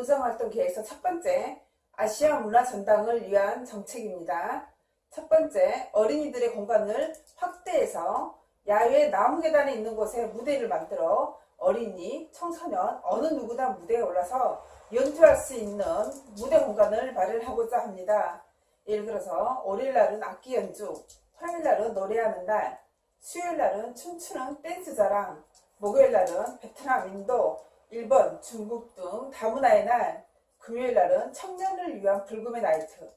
부정활동 계획서 첫 번째, 아시아 문화 전당을 위한 정책입니다. 첫 번째, 어린이들의 공간을 확대해서 야외 나무 계단에 있는 곳에 무대를 만들어 어린이, 청소년, 어느 누구나 무대에 올라서 연주할 수 있는 무대 공간을 마련하고자 합니다. 예를 들어서 월요일날은 악기 연주, 화요일날은 노래하는 날, 수요일날은 춤추는 댄스 자랑, 목요일날은 베트남, 인도, 일본, 중국 등 다문화의 날, 금요일날은 청년을 위한 불금의 나이트,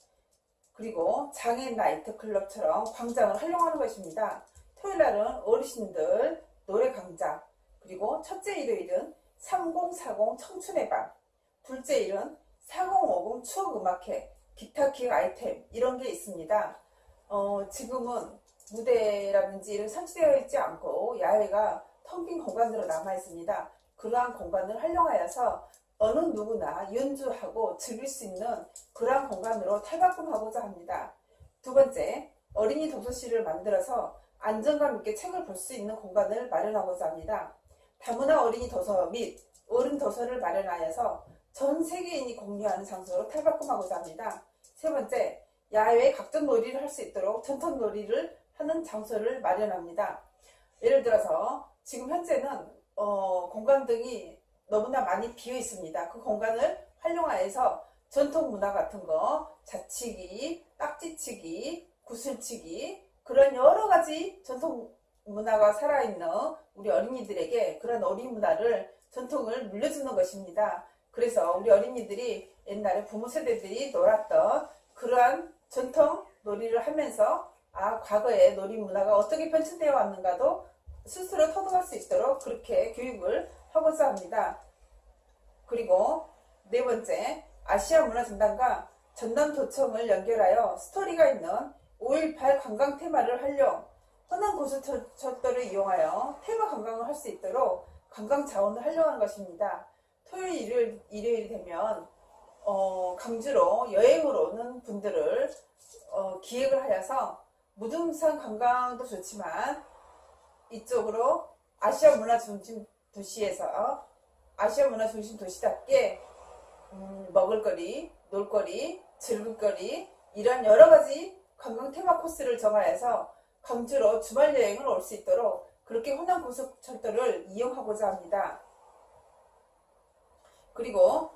그리고 장애인 나이트 클럽처럼 광장을 활용하는 것입니다. 토요일날은 어르신들 노래 강좌, 그리고 첫째 일요일은 3040 청춘의 밤, 둘째 일은 4050 추억음악회, 기타 기획 아이템 이런 게 있습니다. 지금은 무대라든지 이런 설치되어 있지 않고 야외가 텅 빈 공간으로 남아 있습니다. 그러한 공간을 활용하여서 어느 누구나 연주하고 즐길 수 있는 그러한 공간으로 탈바꿈하고자 합니다. 두 번째, 어린이 독서실을 만들어서 안정감 있게 책을 볼 수 있는 공간을 마련하고자 합니다. 다문화 어린이 도서 및 어른 도서를 마련하여서 전 세계인이 공유하는 장소로 탈바꿈하고자 합니다. 세 번째, 야외 각종 놀이를 할 수 있도록 전통 놀이를 하는 장소를 마련합니다. 예를 들어서 지금 현재는 공간 등이 너무나 많이 비어 있습니다. 그 공간을 활용하여서 전통 문화 같은 거, 자치기, 딱지치기, 구슬치기, 그런 여러 가지 전통 문화가 살아있는 우리 어린이들에게 그런 어린 문화를, 전통을 물려주는 것입니다. 그래서 우리 어린이들이 옛날에 부모 세대들이 놀았던 그러한 전통 놀이를 하면서 과거의 놀이 문화가 어떻게 변천되어 왔는가도 스스로 터득할 수 있도록 그렇게 교육을 하고자 합니다. 그리고 네 번째, 아시아 문화전당과 전남도청을 연결하여 스토리가 있는 5.18 관광 테마를 활용, 호남고속철도를 이용하여 테마 관광을 할 수 있도록 관광 자원을 활용하는 것입니다. 토요일, 일요일이 되면 강주로 여행으로 오는 분들을 기획을 하여서 무등산 관광도 좋지만 이쪽으로 아시아 문화 중심 도시에서 아시아 문화 중심 도시답게 먹을거리, 놀거리, 즐길거리 이런 여러가지 관광 테마 코스를 정하여서 강주로 주말 여행을 올 수 있도록 그렇게 호남고속철도를 이용하고자 합니다. 그리고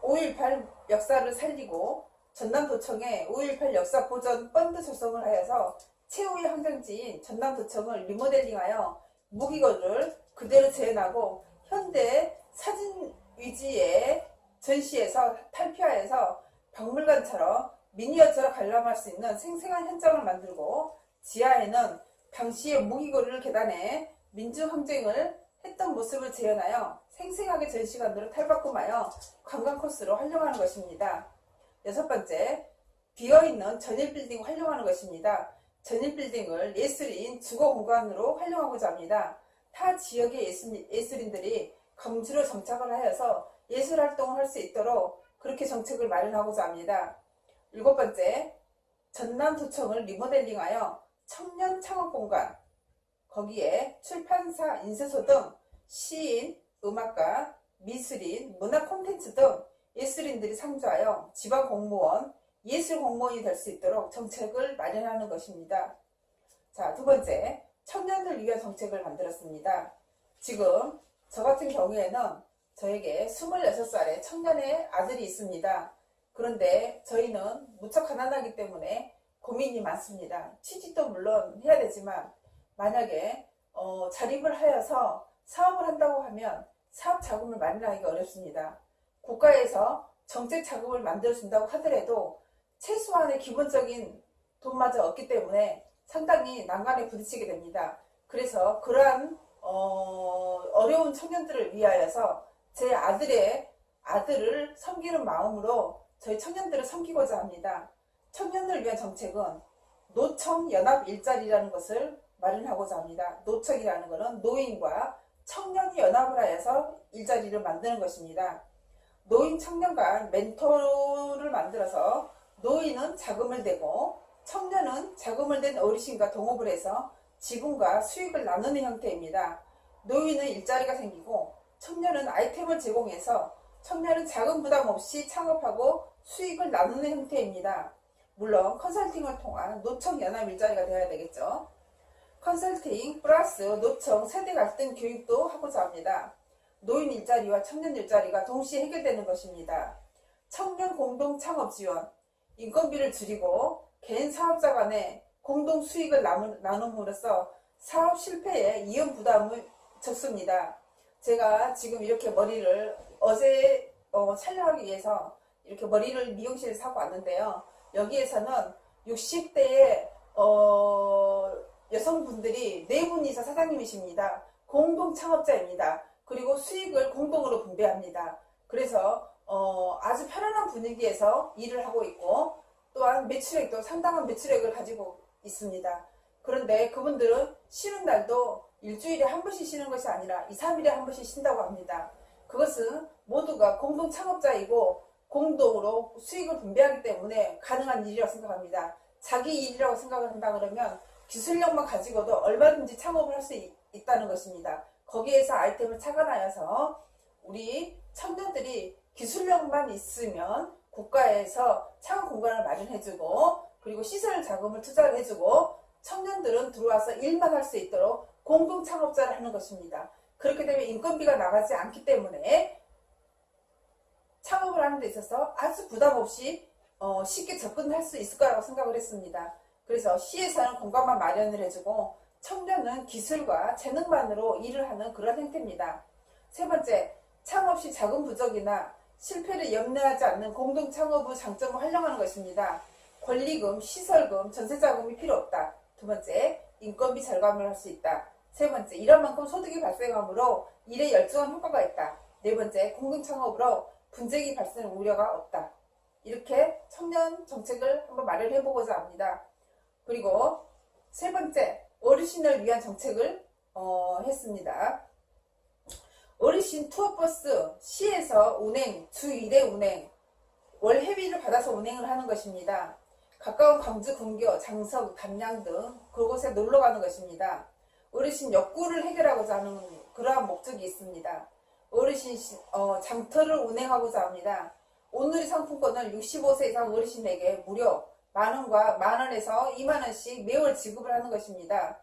5.18 역사를 살리고 전남도청에 5.18 역사 보전 펀드 조성을 하여서 최후의 항쟁지인 전남도청을 리모델링하여 무기고를 그대로 재현하고 현대 사진 위주의 전시에서 탈피하여서 박물관처럼 미니어처로 관람할 수 있는 생생한 현장을 만들고 지하에는 당시의 무기고를 계단에 민주항쟁을 했던 모습을 재현하여 생생하게 전시관으로 탈바꿈하여 관광 코스로 활용하는 것입니다. 여섯 번째, 비어있는 전일빌딩을 활용하는 것입니다. 전일빌딩을 예술인 주거공간으로 활용하고자 합니다. 타 지역의 예술인들이 강주로 정착을 하여서 예술활동을 할 수 있도록 그렇게 정책을 마련하고자 합니다. 일곱 번째, 전남도청을 리모델링하여 청년 창업공간, 거기에 출판사, 인쇄소 등 시인, 음악가, 미술인, 문화 콘텐츠 등 예술인들이 상주하여 지방공무원, 예술공무원이 될 수 있도록 정책을 마련하는 것입니다. 자, 두 번째, 청년을 위한 정책을 만들었습니다. 지금 저 같은 경우에는 저에게 26살의 청년의 아들이 있습니다. 그런데 저희는 무척 가난하기 때문에 고민이 많습니다. 취직도 물론 해야 되지만 만약에 자립을 하여서 사업을 한다고 하면 사업 자금을 마련하기가 어렵습니다. 국가에서 정책 자금을 만들어준다고 하더라도 최소한의 기본적인 돈마저 없기 때문에 상당히 난관에 부딪히게 됩니다. 그래서 그러한 어려운 청년들을 위하여서 제 아들을 섬기는 마음으로 저희 청년들을 섬기고자 합니다. 청년을 위한 정책은 노청연합 일자리라는 것을 마련하고자 합니다. 노청이라는 것은 노인과 청년이 연합을 하여서 일자리를 만드는 것입니다. 노인 청년 간 멘토를 만들어서 노인은 자금을 대고 청년은 자금을 댄 어르신과 동업을 해서 지분과 수익을 나누는 형태입니다. 노인은 일자리가 생기고 청년은 아이템을 제공해서 청년은 자금 부담 없이 창업하고 수익을 나누는 형태입니다. 물론 컨설팅을 통한 노청 연합 일자리가 되어야 되겠죠. 컨설팅 플러스 노청 세대 갈등 교육도 하고자 합니다. 노인 일자리와 청년 일자리가 동시에 해결되는 것입니다. 청년 공동 창업 지원, 인건비를 줄이고 개인 사업자 간의 공동 수익을 나눔으로써 사업 실패에 이연 부담을 적습니다. 제가 지금 이렇게 머리를 어제 촬영하기 위해서 이렇게 머리를 미용실에 사고 왔는데요. 여기에서는 60대의 여성분들이 4분이서 사장님이십니다. 공동 창업자입니다. 그리고 수익을 공동으로 분배합니다. 그래서 아주 편안한 분위기에서 일을 하고 있고 또한 매출액도 상당한 매출액을 가지고 있습니다. 그런데 그분들은 쉬는 날도 일주일에 한 번씩 쉬는 것이 아니라 2, 3일에 한 번씩 쉰다고 합니다. 그것은 모두가 공동 창업자이고 공동으로 수익을 분배하기 때문에 가능한 일이라고 생각합니다. 자기 일이라고 생각한다 그러면 기술력만 가지고도 얼마든지 창업을 할 수 있다는 것입니다. 거기에서 아이템을 착안하여서 우리 청년들이 기술력만 있으면 국가에서 창업 공간을 마련해주고 그리고 시설 자금을 투자를 해주고 청년들은 들어와서 일만 할 수 있도록 공동 창업자를 하는 것입니다. 그렇게 되면 인건비가 나가지 않기 때문에 창업을 하는 데 있어서 아주 부담 없이 쉽게 접근할 수 있을 거라고 생각을 했습니다. 그래서 시에서는 공간만 마련을 해주고 청년은 기술과 재능만으로 일을 하는 그런 형태입니다. 세 번째, 창업 시 자금 부족이나 실패를 염려하지 않는 공동 창업의 장점을 활용하는 것입니다. 권리금, 시설금, 전세자금이 필요 없다. 두 번째, 인건비 절감을 할 수 있다. 세 번째, 일한 만큼 소득이 발생하므로 일에 열중한 효과가 있다. 네 번째, 공동 창업으로 분쟁이 발생 우려가 없다. 이렇게 청년 정책을 한번 마련해 보고자 합니다. 그리고 세 번째, 어르신을 위한 정책을 했습니다. 어르신 투어버스 시에서 운행, 주 1회 운행, 월 회비를 받아서 운행을 하는 것입니다. 가까운 광주, 근교, 장석, 담양 등 그곳에 놀러 가는 것입니다. 어르신 욕구를 해결하고자 하는 그러한 목적이 있습니다. 어르신 장터를 운행하고자 합니다. 온누리 상품권을 65세 이상 어르신에게 무료 만원과 만원에서 2만원씩 매월 지급을 하는 것입니다.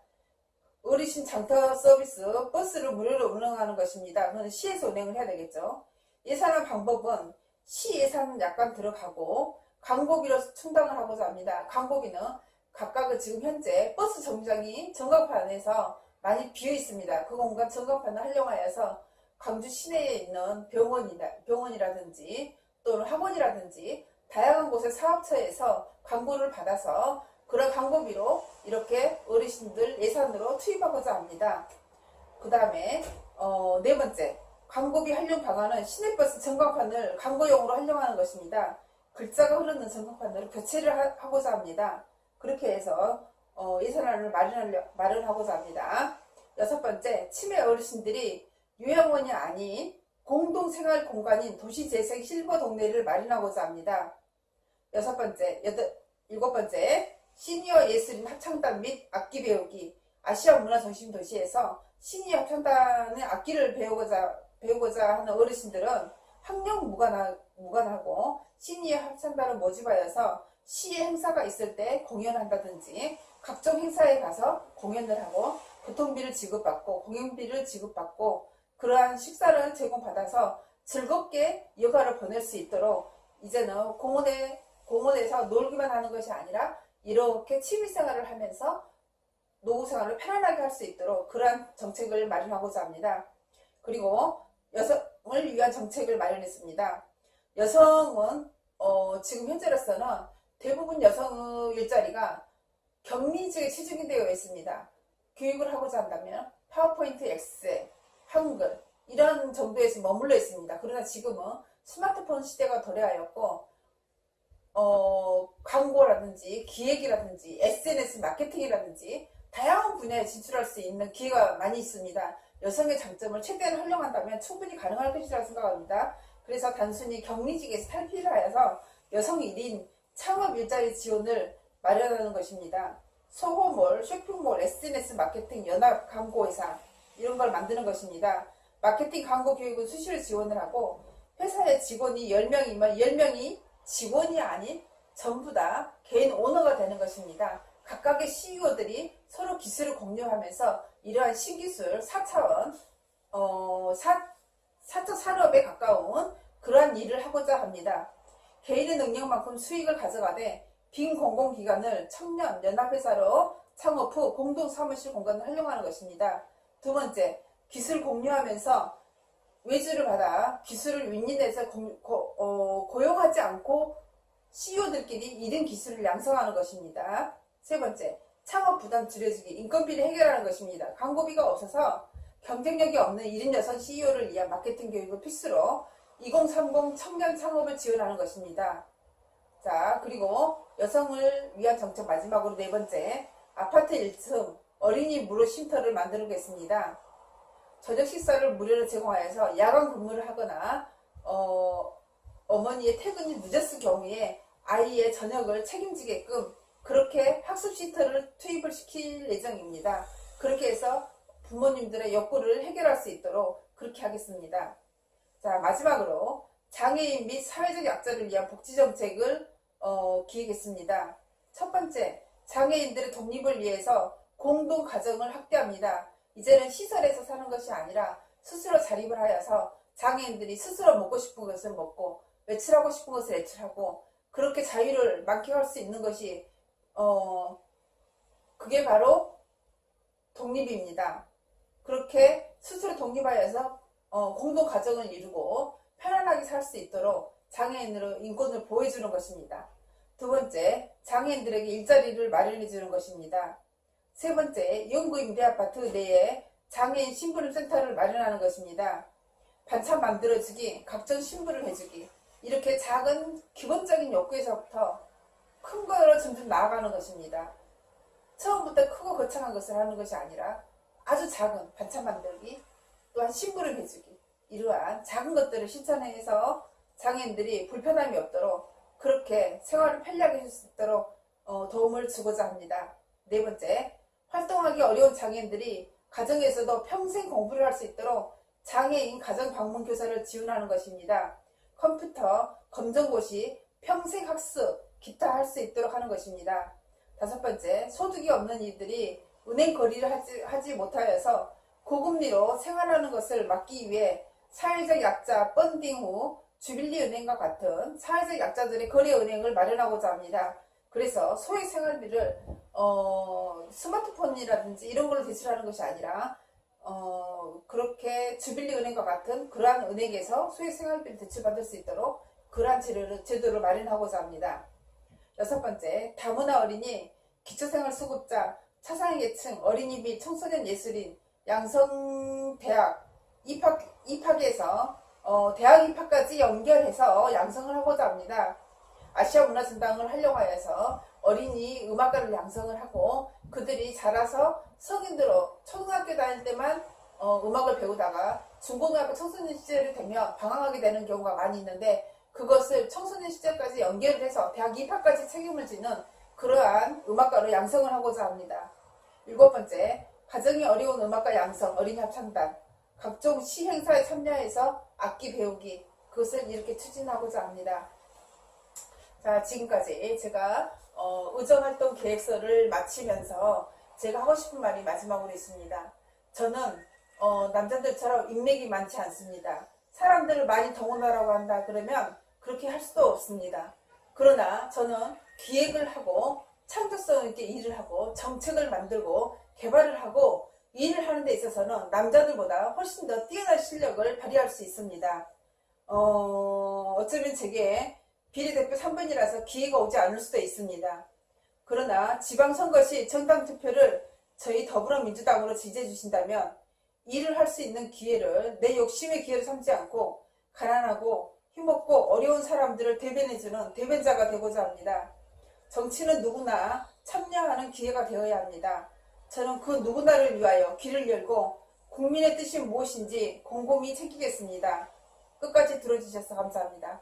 어르신 장터 서비스 버스를 무료로 운행하는 것입니다. 그건 시에서 운행을 해야 되겠죠. 예산한 방법은 시 예산은 약간 들어가고 광고비로 충당을 하고자 합니다. 광고비는 각각은 지금 현재 버스 정류장이 전광판에서 많이 비어 있습니다. 그 공간 전광판을 활용하여서 광주 시내에 있는 병원이라든지 또는 학원이라든지 다양한 곳의 사업처에서 광고를 받아서 그런 광고비로 이렇게 어르신들 예산으로 투입하고자 합니다. 그 다음에 네 번째, 광고비 활용 방안은 시내버스 전광판을 광고용으로 활용하는 것입니다. 글자가 흐르는 전광판으로 교체를 하고자 합니다. 그렇게 해서 예산안을 마련하고자 합니다. 여섯 번째, 치매 어르신들이 요양원이 아닌 공동생활 공간인 도시재생 실버 동네를 마련하고자 합니다. 일곱 번째, 시니어 예술인 합창단 및 악기 배우기. 아시아 문화중심 도시에서 시니어 합창단의 악기를 배우고자 하는 어르신들은 학령 무관하고 시니어 합창단을 모집하여서 시의 행사가 있을 때 공연한다든지 각종 행사에 가서 공연을 하고 교통비를 지급받고 공연비를 지급받고 그러한 식사를 제공받아서 즐겁게 여가를 보낼 수 있도록 이제는 공원에서 놀기만 하는 것이 아니라 이렇게 취미생활을 하면서 노후생활을 편안하게 할 수 있도록 그러한 정책을 마련하고자 합니다. 그리고 여성을 위한 정책을 마련했습니다. 여성은 지금 현재로서는 대부분 여성의 일자리가 격리직에 치중이 되어 있습니다. 교육을 하고자 한다면 파워포인트, 엑셀, 한글 이런 정도에서 머물러 있습니다. 그러나 지금은 스마트폰 시대가 도래하였고 광고라든지 기획이라든지 SNS 마케팅이라든지 다양한 분야에 진출할 수 있는 기회가 많이 있습니다. 여성의 장점을 최대한 활용한다면 충분히 가능할 것이라고 생각합니다. 그래서 단순히 격리직에서 탈피를 하여서 여성 1인 창업 일자리 지원을 마련하는 것입니다. 소호몰, 쇼핑몰, SNS 마케팅, 연합 광고회사 이런 걸 만드는 것입니다. 마케팅 광고 교육은 수시로 지원을 하고 회사의 직원이 10명이면 10명이 직원이 아닌 전부 다 개인 오너가 되는 것입니다. 각각의 CEO들이 서로 기술을 공유하면서 이러한 신기술 4차원 4차 산업에 가까운 그러한 일을 하고자 합니다. 개인의 능력만큼 수익을 가져가되 빈 공공기관을 청년 연합회사로 창업 후 공동 사무실 공간을 활용하는 것입니다. 두 번째, 기술 공유하면서 외주를 받아 기술을 윈윈해서 고용하지 않고 CEO들끼리 1인 기술을 양성하는 것입니다. 세 번째, 창업 부담 줄여주기, 인건비를 해결하는 것입니다. 광고비가 없어서 경쟁력이 없는 1인 여성 CEO를 위한 마케팅 교육을 필수로 2030 청년 창업을 지원하는 것입니다. 자, 그리고 여성을 위한 정책 마지막으로 네 번째, 아파트 1층 어린이 무료 쉼터를 만들겠습니다. 저녁 식사를 무료로 제공하여서 야간 근무를 하거나 어머니의 퇴근이 늦었을 경우에 아이의 저녁을 책임지게끔 그렇게 학습 쉼터를 투입을 시킬 예정입니다. 그렇게 해서 부모님들의 욕구를 해결할 수 있도록 그렇게 하겠습니다. 자, 마지막으로 장애인 및 사회적 약자를 위한 복지정책을 기획했습니다. 첫 번째, 장애인들의 독립을 위해서 공동가정을 확대합니다. 이제는 시설에서 사는 것이 아니라 스스로 자립을 하여서 장애인들이 스스로 먹고 싶은 것을 먹고 외출하고 싶은 것을 외출하고 그렇게 자유를 만끽할 수 있는 것이 그게 바로 독립입니다. 그렇게 스스로 독립하여서 공동가정을 이루고 편안하게 살 수 있도록 장애인으로 인권을 보호해주는 것입니다. 두 번째, 장애인들에게 일자리를 마련해 주는 것입니다. 세 번째, 영구 임대아파트 내에 장애인 심부름 센터를 마련하는 것입니다. 반찬 만들어주기, 각종 심부름 해주기, 이렇게 작은 기본적인 욕구에서부터 큰 거로 점점 나아가는 것입니다. 처음부터 크고 거창한 것을 하는 것이 아니라 아주 작은 반찬 만들기, 또한 심부름 해주기, 이러한 작은 것들을 실천해서 장애인들이 불편함이 없도록 그렇게 생활을 편리하게 할 수 있도록 도움을 주고자 합니다. 네 번째, 활동하기 어려운 장애인들이 가정에서도 평생 공부를 할 수 있도록 장애인 가정 방문 교사를 지원하는 것입니다. 컴퓨터, 검정고시, 평생 학습, 기타 할 수 있도록 하는 것입니다. 다섯 번째, 소득이 없는 이들이 은행 거래를 하지 못하여서 고금리로 생활하는 것을 막기 위해 사회적 약자 펀딩 후 주빌리 은행과 같은 사회적 약자들의 거래은행을 마련하고자 합니다. 그래서 소액 생활비를 스마트폰이라든지 이런 걸로 대출하는 것이 아니라 그렇게 주빌리 은행과 같은 그러한 은행에서 소액 생활비를 대출받을 수 있도록 그러한 제도를 마련하고자 합니다. 여섯 번째, 다문화 어린이, 기초생활수급자, 차상위계층, 어린이 및 청소년 예술인, 양성대학 입학에서 대학 입학까지 연결해서 양성을 하고자 합니다. 아시아 문화전당을 활용하여서 어린이 음악가를 양성을 하고 그들이 자라서 성인으로 초등학교 다닐 때만 음악을 배우다가 중고등학교 청소년 시절이 되면 방황하게 되는 경우가 많이 있는데 그것을 청소년 시절까지 연결을 해서 대학 입학까지 책임을 지는 그러한 음악가로 양성을 하고자 합니다. 일곱 번째, 가정이 어려운 음악가 양성, 어린이 합창단, 각종 시행사에 참여해서 악기 배우기, 그것을 이렇게 추진하고자 합니다. 자, 지금까지 제가 의정활동 계획서를 마치면서 제가 하고 싶은 말이 마지막으로 있습니다. 저는 남자들처럼 인맥이 많지 않습니다. 사람들을 많이 동원하라고 한다 그러면 그렇게 할 수도 없습니다. 그러나 저는 기획을 하고 창조성 있게 일을 하고 정책을 만들고 개발을 하고 일을 하는 데 있어서는 남자들보다 훨씬 더 뛰어난 실력을 발휘할 수 있습니다. 어쩌면 제게 비례대표 3번이라서 기회가 오지 않을 수도 있습니다. 그러나 지방선거 시 정당투표를 저희 더불어민주당으로 지지해 주신다면 일을 할 수 있는 기회를 내 욕심의 기회를 삼지 않고 가난하고 힘없고 어려운 사람들을 대변해주는 대변자가 되고자 합니다. 정치는 누구나 참여하는 기회가 되어야 합니다. 저는 그 누구나를 위하여 길을 열고 국민의 뜻이 무엇인지 곰곰이 챙기겠습니다. 끝까지 들어주셔서 감사합니다.